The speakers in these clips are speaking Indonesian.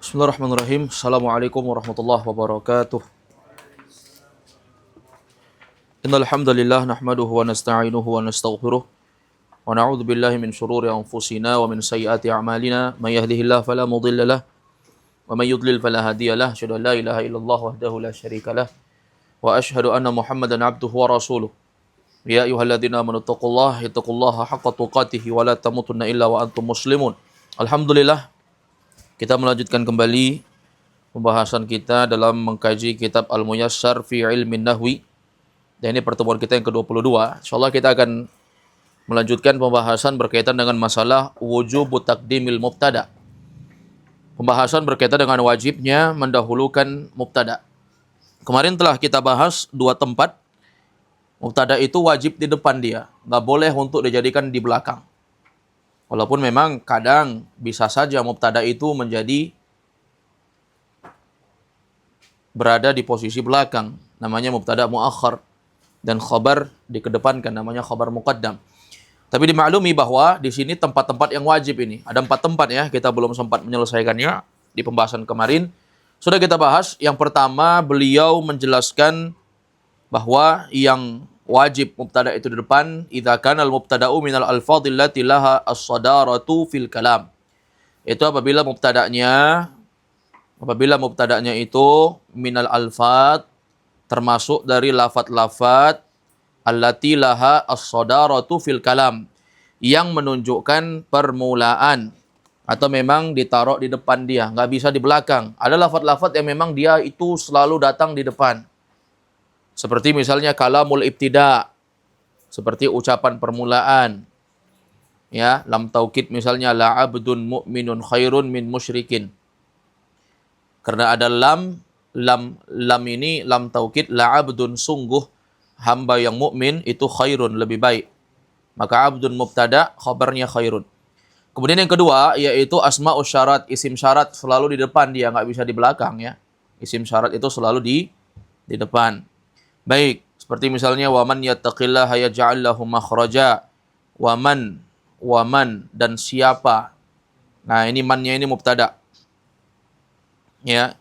Bismillahirrahmanirrahim. Assalamualaikum warahmatullahi wabarakatuh. Innal hamdalillah nahmaduhu wa nasta'inuhu wa nastaghfiruh wa na'udzu billahi min shururi anfusina wa min sayyiati a'malina. May yahdihillahu fala mudilla lahu wa may yudlil fala hadiya lahu. Asyhadu an la ilaha illallah wahdahu la syarika lahu wa asyhadu anna Muhammadan 'abduhu wa rasuluh. Ya ayyuhalladzina amanu taqullaha haqqa tuqatih wa la tamutunna illa wa antum muslimun. Alhamdulillah, kita melanjutkan kembali pembahasan kita dalam mengkaji kitab Al-Muyassar fi Ilmin Nahwi. Dan ini pertemuan kita yang ke-22. Insyaallah kita akan melanjutkan pembahasan berkaitan dengan masalah wujubu taqdimil mubtada. Pembahasan berkaitan dengan wajibnya mendahulukan mubtada. Kemarin telah kita bahas dua tempat mubtada itu wajib di depan dia, nggak boleh untuk dijadikan di belakang. Walaupun memang kadang bisa saja mubtada itu menjadi berada di posisi belakang, namanya mubtada muakhar, dan khabar dikedepankan, namanya khabar muqaddam. Tapi dimaklumi bahwa di sini tempat-tempat yang wajib ini ada 4 tempat ya, kita belum sempat menyelesaikannya di pembahasan kemarin. Sudah kita bahas. Yang pertama, beliau menjelaskan bahwa yang wajib mubtada itu di depan idza kana al-mubtada'u minal alfadhil lati laha as-sadaratu fil kalam. Itu apabila mubtada'nya itu minal alfad, termasuk dari lafaz-lafaz allati laha as-sadaratu fil kalam, yang menunjukkan permulaan atau memang ditaruh di depan dia, nggak bisa di belakang. Ada lafaz-lafaz yang memang dia itu selalu datang di depan. Seperti misalnya kalamul ibtida, seperti ucapan permulaan. Ya, lam taukid misalnya la abdun mu'minun khairun min musyrikin. Karena ada lam ini lam taukid, la abdun, sungguh hamba yang mukmin itu khairun, lebih baik. Maka abdun mubtada, khabarnya khairun. Kemudian yang kedua yaitu asma'us syarat, isim syarat selalu di depan dia, nggak bisa di belakang ya. Isim syarat itu selalu di depan. Baik, seperti misalnya waman yattaqillaha yaj'al lahu makhraja, waman dan siapa. Nah, ini mannya ini mubtada. Ya.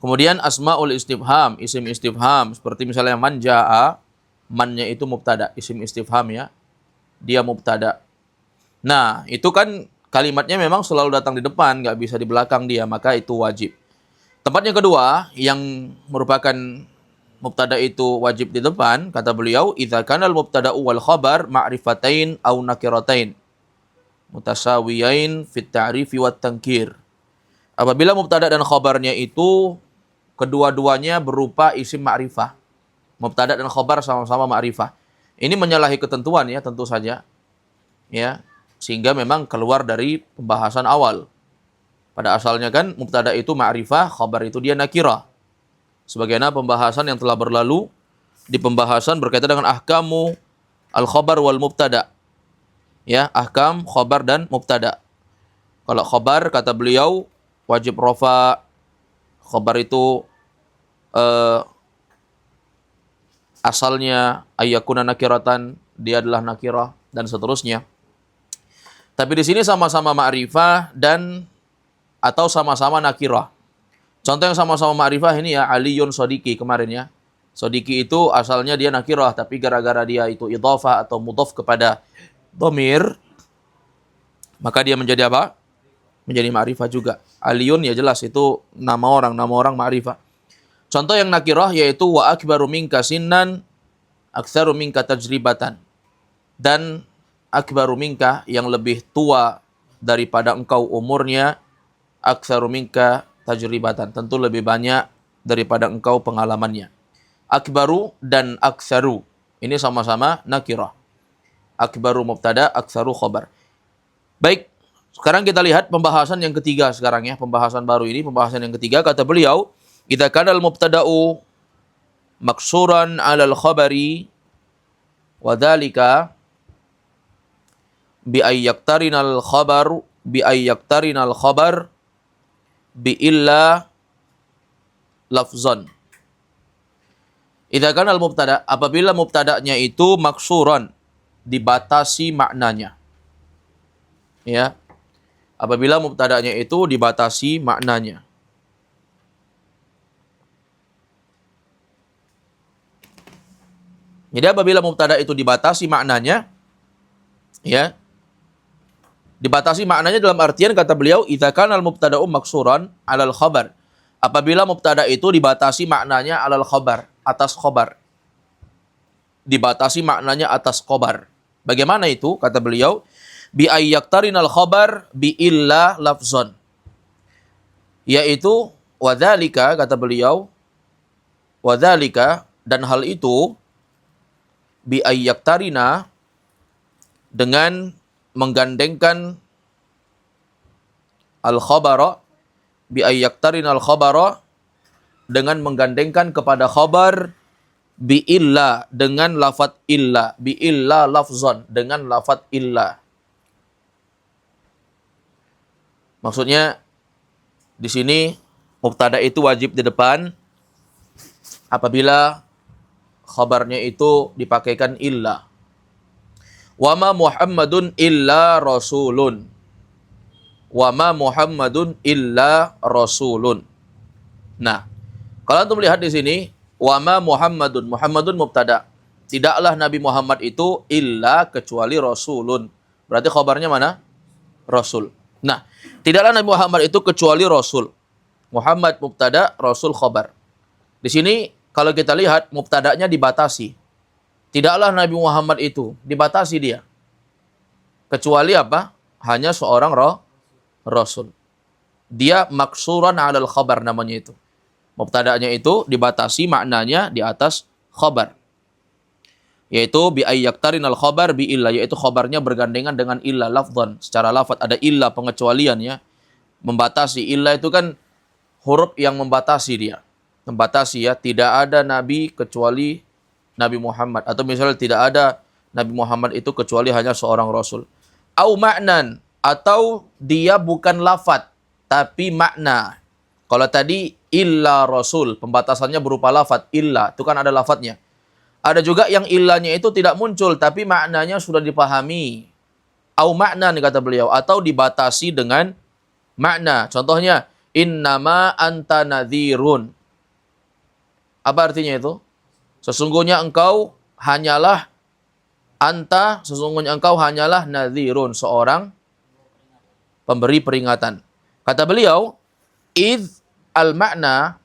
Kemudian asmaul istifham, isim istifham, seperti misalnya man jaa, mannya itu mubtada, isim istifham ya. Dia mubtada. Nah, itu kan kalimatnya memang selalu datang di depan, nggak bisa di belakang dia, maka itu wajib. Tempat yang kedua yang merupakan mubtada itu wajib di depan, kata beliau, idza kana al-mubtada'u wal khabar ma'rifatain aw nakiratain mutasawiyain fit ta'rifi wat tankir. Apabila mubtada dan khabarnya itu kedua-duanya berupa isim ma'rifah. Mubtada dan khabar sama-sama ma'rifah. Ini menyalahi ketentuan ya, tentu saja. Ya, sehingga memang keluar dari pembahasan awal. Pada asalnya kan mubtada itu ma'rifah, khabar itu dia nakirah. Sebagaimana pembahasan yang telah berlalu di pembahasan berkaitan dengan ahkamu al-khabar wal mubtada. Ya, ahkam khabar dan mubtada. Kalau khabar kata beliau wajib rafa, khabar itu asalnya ayyakuna nakiratan, dia adalah nakirah dan seterusnya. Tapi di sini sama-sama ma'rifah dan atau sama-sama nakirah. Contoh yang sama-sama ma'rifah ini ya, Aliyun Sodiki kemarin ya. Sodiki itu asalnya dia nakirah, tapi gara-gara dia itu idhafah atau mudhaf kepada dhamir, maka dia menjadi apa? Menjadi ma'rifah juga. Aliyun ya jelas itu nama orang ma'rifah. Contoh yang nakirah yaitu wa akbaru minka sinnan aktsaru minka tajribatan. Dan akbaru minka, yang lebih tua daripada engkau umurnya, aktsaru minka tajribatan, tentu lebih banyak daripada engkau pengalamannya. Akbaru dan aktsaru ini sama-sama nakirah. Akbaru mubtada, aktsaru khabar. Baik, sekarang kita lihat pembahasan yang ketiga sekarang ya, pembahasan baru ini, pembahasan yang ketiga. Kata beliau, idza kana al-mubtada'u maksuran 'alal khabari wa dzalika bi ayyaktarinal khabar bi illa lafzan. Idza kana al-mubtada, apabila mubtada'nya itu maksuran, dibatasi maknanya. Ya. Apabila mubtada'nya itu dibatasi maknanya. Jadi apabila mubtada itu dibatasi maknanya, ya, dibatasi maknanya dalam artian kata beliau, idza kana al-mubtada'u maksuran 'alal khabar. Apabila mubtada itu dibatasi maknanya 'alal khabar, atas khabar. Dibatasi maknanya atas khabar. Bagaimana itu? Kata beliau, bi ayyaktarinal khabar bi illa lafzon. Yaitu wadzalika, kata beliau, wadzalika, dan hal itu bi ayyaktarina, dengan menggandengkan al-khabara, bi ayyaktarina al-khabara, dengan menggandengkan kepada khabar, bi illa, dengan lafat illa, bi illa lafzon, dengan lafat illa. Maksudnya di sini mubtada itu wajib di depan apabila khabarnya itu dipakaikan illa. Wa ma Muhammadun illa rasulun. Wa ma Muhammadun illa rasulun. Nah, kalau antum lihat di sini, wa ma Muhammadun, Muhammadun mubtada. Tidaklah Nabi Muhammad itu illa kecuali rasulun. Berarti khabarnya mana? Rasul. Nah, tidaklah Nabi Muhammad itu kecuali rasul. Muhammad mubtada, rasul khabar. Di sini kalau kita lihat mubtadanya dibatasi. Tidaklah Nabi Muhammad itu, dibatasi dia. Kecuali apa? Hanya seorang rasul. Dia maksuran 'alal khabar namanya itu. Mubtada'nya itu dibatasi maknanya di atas khabar. Yaitu bi ayyaktarinal khabar bi illa, yaitu khabarnya bergandengan dengan illa lafdhan. Secara lafaz ada illa, pengecualian ya. Membatasi, illa itu kan huruf yang membatasi dia. Membatasi ya, tidak ada nabi kecuali Nabi Muhammad, atau misalnya tidak ada Nabi Muhammad itu kecuali hanya seorang rasul. Au ma'nan, atau dia bukan lafaz tapi makna. Kalau tadi illa rasul, pembatasannya berupa lafaz illa, itu kan ada lafaznya. Ada juga yang illanya itu tidak muncul tapi maknanya sudah dipahami. Au ma'nan kata beliau, atau dibatasi dengan makna. Contohnya innama anta nadhirun. Apa artinya itu? Sesungguhnya engkau hanyalah anta, sesungguhnya engkau hanyalah nadhirun, seorang pemberi peringatan. Kata beliau, idz al-makna,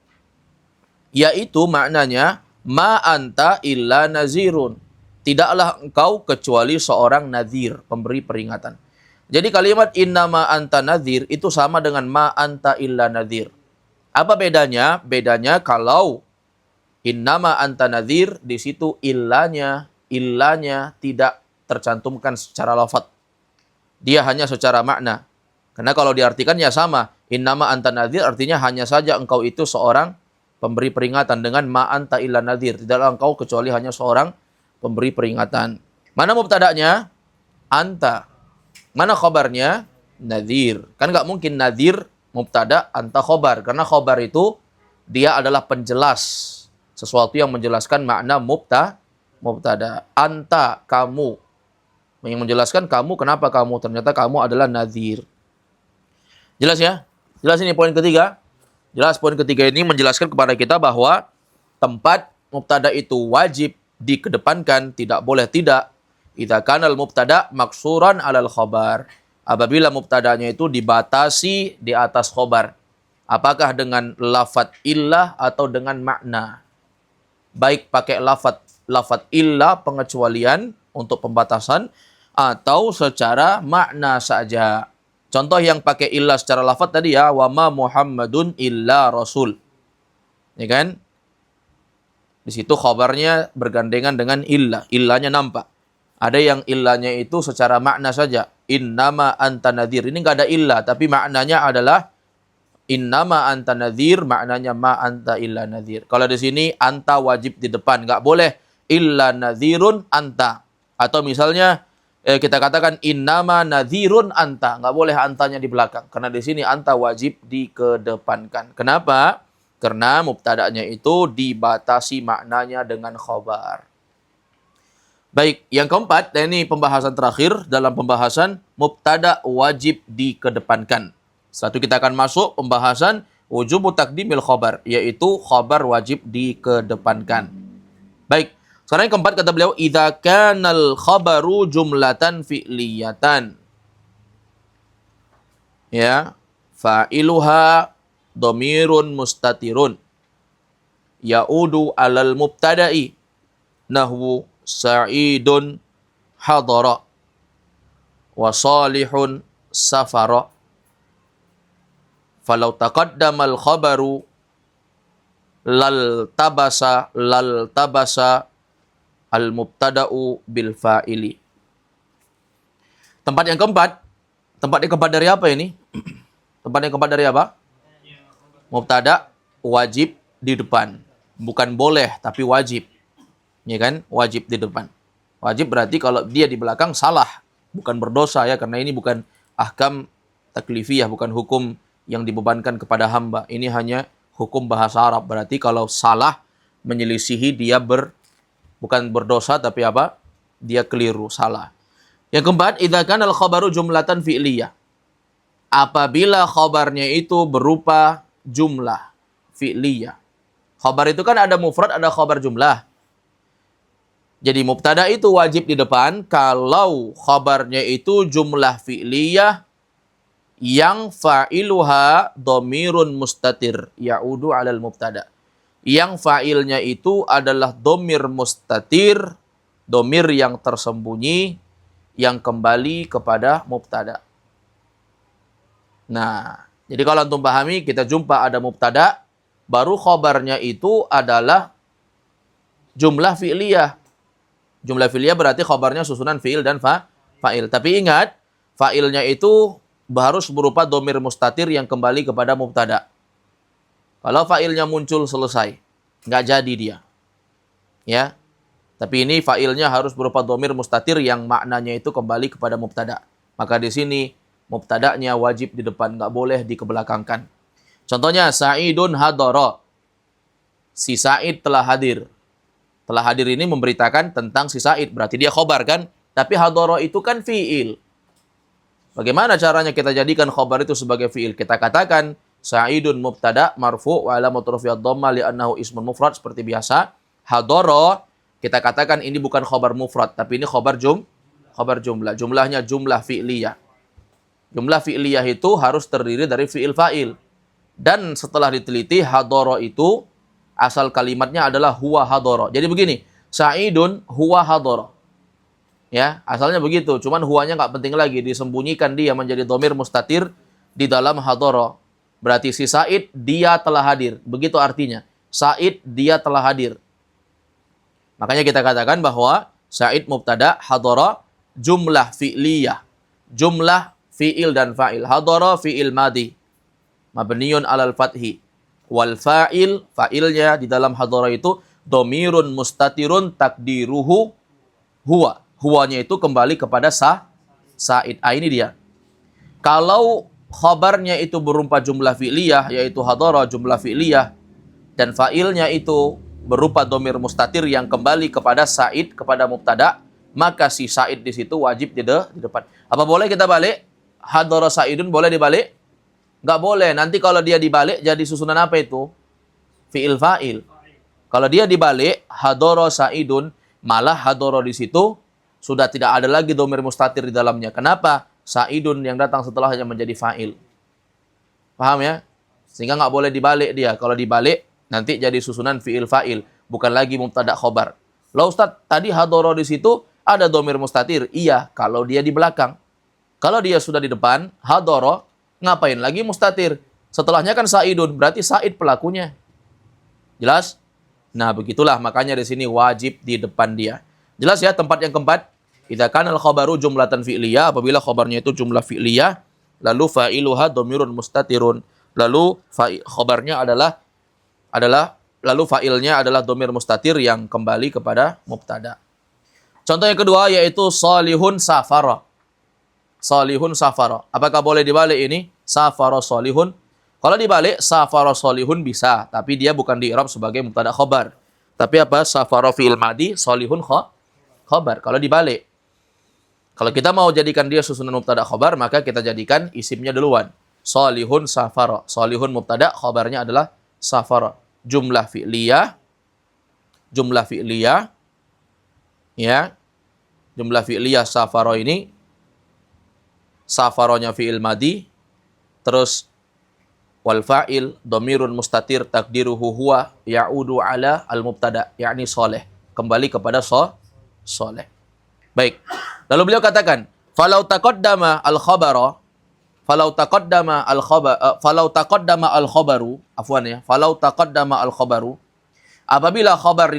yaitu maknanya ma anta illa nazirun. Tidaklah engkau kecuali seorang nadhir, pemberi peringatan. Jadi kalimat innama anta nadhir itu sama dengan ma anta illa nadhir. Apa bedanya? Bedanya kalau innama anta nadhir, di situ illanya tidak tercantumkan secara lafaz. Dia hanya secara makna. Karena kalau diartikan ya sama. Innama anta nadhir artinya hanya saja engkau itu seorang pemberi peringatan, dengan ma anta illa nadhir. Tidaklah engkau kecuali hanya seorang pemberi peringatan. Mana mubtada'nya? Anta. Mana khabarnya? Nadhir. Kan nggak mungkin nadhir mubtada, anta khabar. Karena khabar itu dia adalah penjelas. Sesuatu yang menjelaskan makna mubtada. Anta, kamu. Yang menjelaskan kamu, kenapa kamu? Ternyata kamu adalah nadhir. Jelas ya? Jelas ini poin ketiga? Jelas, poin ketiga ini menjelaskan kepada kita bahwa tempat mubtada itu wajib dikedepankan, tidak boleh tidak. Idza kanal mubtada maksuran 'alal khabar. Apabila mubtadanya itu dibatasi di atas khabar. Apakah dengan lafaz illah atau dengan makna? Baik pakai lafaz illa pengecualian untuk pembatasan, atau secara makna saja. Contoh yang pakai illa secara lafaz tadi ya, wa ma Muhammadun illa rasul. Ya kan? Di situ khabarnya bergandengan dengan illa, illanya nampak. Ada yang illanya itu secara makna saja, innama anta nadhir. Ini enggak ada illa, tapi maknanya adalah innama anta nadhir, maknanya ma anta illa nadhir. Kalau di sini anta wajib di depan, enggak boleh illa nadhirun anta. Atau misalnya kita katakan innama nadhirun anta, enggak boleh antanya di belakang. Karena di sini anta wajib dikedepankan. Kenapa? Karena mubtada'nya itu dibatasi maknanya dengan khabar. Baik, yang keempat, dan ini pembahasan terakhir dalam pembahasan mubtada wajib dikedepankan. Setelah itu kita akan masuk pembahasan wujubu taqdimil khabar, yaitu khabar wajib dikedepankan. Baik, Sekarang yang keempat kata beliau, idza kanal khabaru jumlatan fi'liyatan. Ya, fa'iluha dhamirun mustatirun ya'udu 'alal mubtada'i nahwu sa'idun hadara wa salihun safara. Falau taqaddamal khabaru lal tabasa al mubtada'u bil fa'ili. Tempat yang keempat dari apa ini? Tempat yang keempat dari apa? Mubtada wajib di depan. Bukan boleh tapi wajib. Ya kan? Wajib di depan. Wajib berarti kalau dia di belakang salah, bukan berdosa ya, karena ini bukan ahkam taklifiyah, bukan hukum yang dibebankan kepada hamba. Ini hanya hukum bahasa Arab. Berarti kalau salah menyelisihi dia bukan berdosa tapi apa? Dia keliru, salah. Yang keempat, idza kana al-khabaru jumlatan fi'liyah. Apabila khabarnya itu berupa jumlah fi'liyah. Khabar itu kan ada mufrad, ada khabar jumlah. Jadi mubtada itu wajib di depan kalau khabarnya itu jumlah fi'liyah yang fa'iluha dhamirun mustatir ya'udu 'alal mubtada. Yang fa'ilnya itu adalah dhamir mustatir, dhamir yang tersembunyi yang kembali kepada mubtada. Nah, jadi kalau antum pahami, kita jumpa ada mubtada, baru khabarnya itu adalah jumlah fi'liyah. Jumlah fi'liyah berarti khabarnya susunan fi'il dan fa'il. Tapi ingat, fa'ilnya itu harus berupa dhamir mustatir yang kembali kepada mubtada. Kalau fa'ilnya muncul selesai, nggak jadi dia. Ya. Tapi ini fa'ilnya harus berupa dhamir mustatir yang maknanya itu kembali kepada mubtada. Maka di sini mubtada'nya wajib di depan, nggak boleh dikebelakangkan. Contohnya, Sa'idun hadara. Si Sa'id telah hadir. Telah hadir ini memberitakan tentang si Sa'id. Berarti dia khobar kan? Tapi hadara itu kan fi'il. Bagaimana caranya kita jadikan khobar itu sebagai fi'il? Kita katakan, Sa'idun mubtada' marfu' wa alamatu raf'ihi ad-dhammah li'annahu ismun mufrad. Seperti biasa. Hadara, kita katakan ini bukan khobar mufrad. Tapi ini khobar jumlah. Jumlahnya jumlah fi'liyah. Jumlah fi'liyah itu harus terdiri dari fi'il fa'il. Dan setelah diteliti, hadara itu asal kalimatnya adalah huwa hadara. Jadi begini, Sa'idun huwa hadara. Ya, asalnya begitu. Cuman huwanya nggak penting lagi. Disembunyikan dia menjadi dhamir mustatir di dalam hadara. Berarti si Sa'id, dia telah hadir. Begitu artinya. Sa'id, dia telah hadir. Makanya kita katakan bahwa Sa'id mubtada, hadara, jumlah fi'liyah. Jumlah fi'il dan fa'il. Hadara fi'il madi. Mabniyun alal fathi. Wal fa'il, fa'ilnya di dalam hadara itu dhamirun mustatirun takdiruhu huwa. Huwanya itu kembali kepada Sa'id. Ini dia. Kalau khabarnya itu berupa jumlah fi'liyah, yaitu hadara jumlah fi'liyah, dan fa'ilnya itu berupa dhamir mustatir yang kembali kepada Sa'id, kepada mubtada, maka si Sa'id di situ wajib di depan. Apa boleh kita balik? Hadara Sa'idun boleh dibalik? Nggak boleh. Nanti kalau dia dibalik jadi susunan apa itu? Fi'il fa'il. Kalau dia dibalik, hadara Sa'idun, malah hadara di situ sudah tidak ada lagi dhamir mustatir di dalamnya. Kenapa? Sa'idun yang datang setelahnya menjadi fa'il. Paham ya? Sehingga nggak boleh dibalik dia. Kalau dibalik, nanti jadi susunan fi'il fa'il. Bukan lagi mubtada khobar. Loh Ustaz, tadi hadara di situ ada dhamir mustatir. Iya, kalau dia di belakang. Kalau dia sudah di depan, hadara, ngapain lagi mustatir? Setelahnya kan Sa'idun, berarti Sa'id pelakunya. Jelas? Nah, begitulah makanya di sini wajib di depan dia. Jelas ya tempat yang keempat? Idza kana al-khabaru jumlatan fi'liyah, apabila khabarnya itu jumlah fi'liyah, lalu fa'iluha dhamirun mustatirun. Lalu khabarnya adalah lalu fa'ilnya adalah dhamir mustatir yang kembali kepada mubtada. Contoh yang kedua yaitu salihun safara. Salihun safara. Apakah boleh dibalik ini? Safara salihun. Kalau dibalik safara salihun bisa, tapi dia bukan di-i'rab sebagai mubtada khabar. Tapi apa? Safara fi'il madi, salihun khabar. Kalau dibalik. Kalau kita mau jadikan dia susunan mubtada khabar, maka kita jadikan isimnya duluan. Salihun safara. Salihun mubtada, khabarnya adalah safara. Jumlah fi'liyah Ya, jumlah fi'liyah safaro ini, safaronya fi'il madi, terus wal fa'il dhamirun mustatir takdiruhu huwa ya'udu ala al-mubtada, yakni soleh. Kembali kepada soleh. Baik. Lalu beliau katakan, falau taqaddama al-khabara, falau taqaddama al-khabaru, afwan ya, falau taqaddama al-khabaru, apabila khabar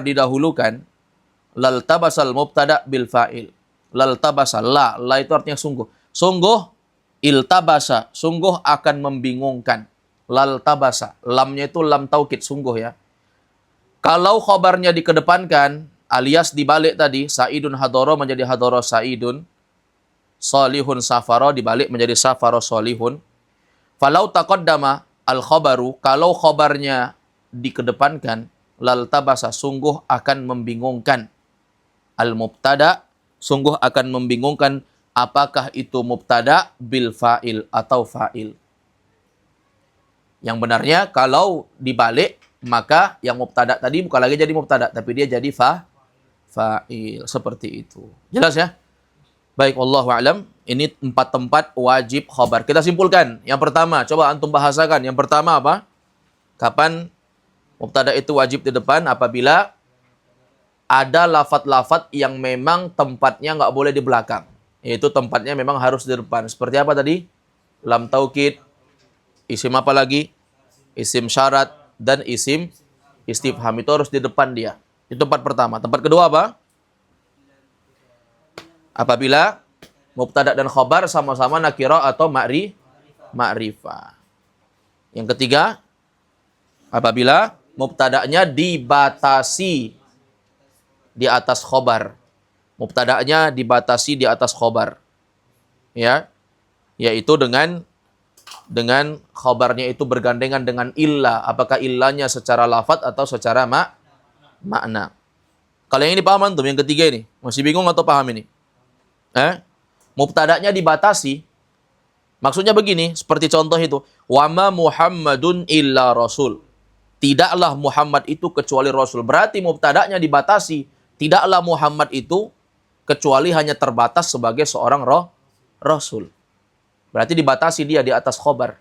didahulukan, lal tabasal mubtada bil fa'il. Lal tabasa, la itu artinya sungguh. Sungguh, iltabasa, sungguh akan membingungkan. Lal tabasa, lamnya itu lam taukid, sungguh ya. Kalau khabarnya dikedepankan, alias dibalik tadi, Sa'idun hadoro menjadi hadoro Sa'idun, Salihun safaro dibalik menjadi safaro Salihun. Falau taqaddama al-khabaru, kalau khabarnya dikedepankan, lal tabasa, sungguh akan membingungkan. Al-mubtada, sungguh akan membingungkan apakah itu mubtada bil fa'il atau fa'il. Yang benarnya kalau dibalik, maka yang mubtada tadi bukan lagi jadi mubtada, tapi dia jadi fa'il. Seperti itu. Jelas ya? Baik, wallahu a'lam. Ini 4 tempat wajib khabar. Kita simpulkan. Yang pertama, coba antum bahasakan. Yang pertama apa? Kapan mubtada itu wajib di depan? Apabila ada lafat-lafat yang memang tempatnya nggak boleh di belakang. Yaitu tempatnya memang harus di depan. Seperti apa tadi? Lam taukid, isim apa lagi? Isim syarat, dan isim istifham. Itu harus di depan dia. Itu tempat pertama. Tempat kedua apa? Apabila mubtada dan khabar sama-sama nakira atau ma'rifah. Yang ketiga, apabila mubtada'nya dibatasi di atas khabar. Mubtada'nya dibatasi di atas khabar. Ya. Yaitu dengan khabarnya itu bergandengan dengan illah. Apakah illahnya secara lafaz atau secara makna. Kalau yang ini paham antum, yang ketiga ini. Masih bingung atau paham ini? Mubtada'nya dibatasi. Maksudnya begini, seperti contoh itu. Wama Muhammadun illa rasul. Tidaklah Muhammad itu kecuali rasul. Berarti mubtada'nya dibatasi. Tidaklah Muhammad itu kecuali hanya terbatas sebagai seorang rasul. Berarti dibatasi dia di atas khobar.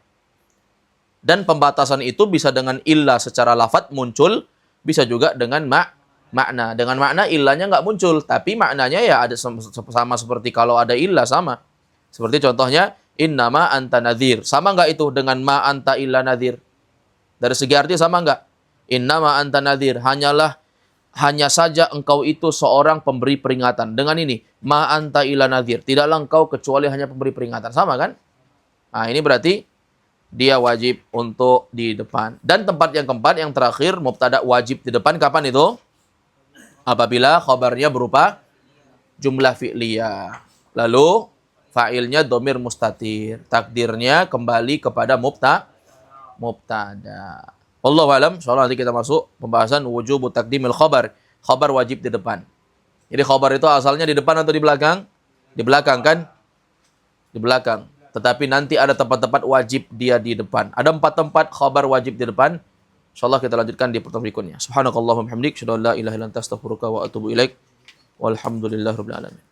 Dan pembatasan itu bisa dengan illah secara lafaz muncul, bisa juga dengan makna. Dengan makna illahnya nggak muncul, tapi maknanya ya ada sama seperti kalau ada illah sama. Seperti contohnya, innama anta nadhir. Sama nggak itu dengan ma anta illa nadhir? Dari segi arti sama nggak? Innama anta nadhir. Hanya saja engkau itu seorang pemberi peringatan. Dengan ini, ma anta illa nadhir. Tidaklah engkau kecuali hanya pemberi peringatan. Sama kan? Nah, ini berarti dia wajib untuk di depan. Dan tempat yang keempat, yang terakhir, mubtada wajib di depan. Kapan itu? Apabila khabarnya berupa jumlah fi'liyah. Lalu fa'ilnya dhamir mustatir. Takdirnya kembali kepada mubtada. Wallahu alam. Insyaallah nanti kita masuk pembahasan wujubu taqdimil khabar. Khabar wajib di depan. Jadi khabar itu asalnya di depan atau di belakang? Di belakang kan? Di belakang. Tetapi nanti ada tempat-tempat wajib dia di depan. Ada 4 tempat khabar wajib di depan. InsyaAllah kita lanjutkan di pertemuan berikutnya. Subhanakallahumma hamdik. Asyhadu an la ilaha illa anta astaghfiruka wa atubu ilaik. Walhamdulillahirabbil alamin.